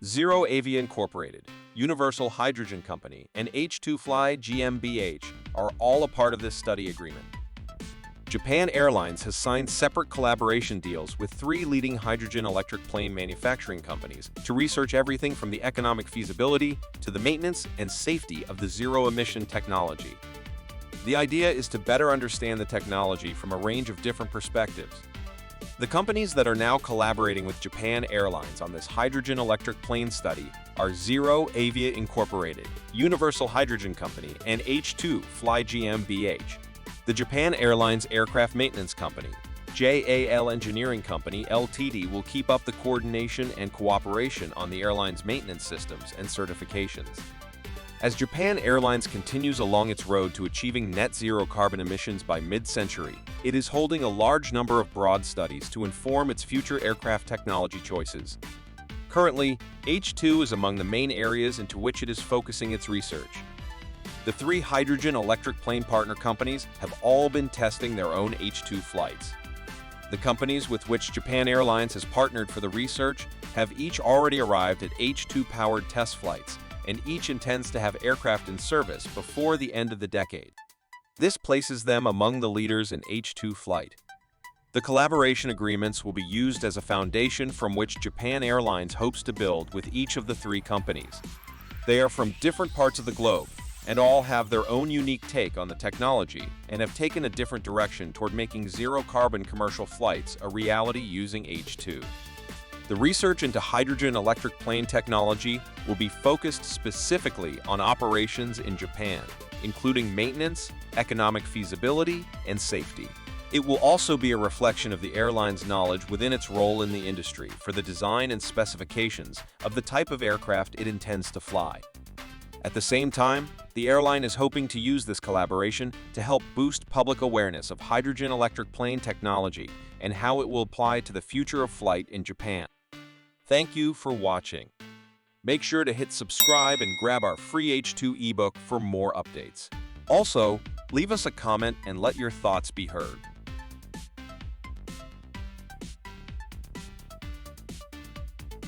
Zero Avia Incorporated, Universal Hydrogen Company, and H2 Fly GmbH are all a part of this study agreement. Japan Airlines has signed separate collaboration deals with 3 leading hydrogen-electric plane manufacturing companies to research everything from the economic feasibility to the maintenance and safety of the zero-emission technology. The idea is to better understand the technology from a range of different perspectives. The companies that are now collaborating with Japan Airlines on this hydrogen-electric plane study are Zero Avia Incorporated, Universal Hydrogen Company, and H2 Fly GmbH. The Japan Airlines Aircraft Maintenance Company, JAL Engineering Company Ltd. will keep up the coordination and cooperation on the airline's maintenance systems and certifications. As Japan Airlines continues along its road to achieving net zero carbon emissions by mid-century, it is holding a large number of broad studies to inform its future aircraft technology choices. Currently, H2 is among the main areas into which it is focusing its research. The 3 hydrogen-electric plane partner companies have all been testing their own H2 flights. The companies with which Japan Airlines has partnered for the research have each already arrived at H2-powered test flights, and each intends to have aircraft in service before the end of the decade. This places them among the leaders in H2 flight. The collaboration agreements will be used as a foundation from which Japan Airlines hopes to build with each of the 3 companies. They are from different parts of the globe, and all have their own unique take on the technology and have taken a different direction toward making zero-carbon commercial flights a reality using H2. The research into hydrogen-electric plane technology will be focused specifically on operations in Japan, including maintenance, economic feasibility, and safety. It will also be a reflection of the airline's knowledge within its role in the industry for the design and specifications of the type of aircraft it intends to fly. At the same time, the airline is hoping to use this collaboration to help boost public awareness of hydrogen-electric plane technology and how it will apply to the future of flight in Japan. Thank you for watching. Make sure to hit subscribe and grab our free H2 ebook for more updates. Also, leave us a comment and let your thoughts be heard.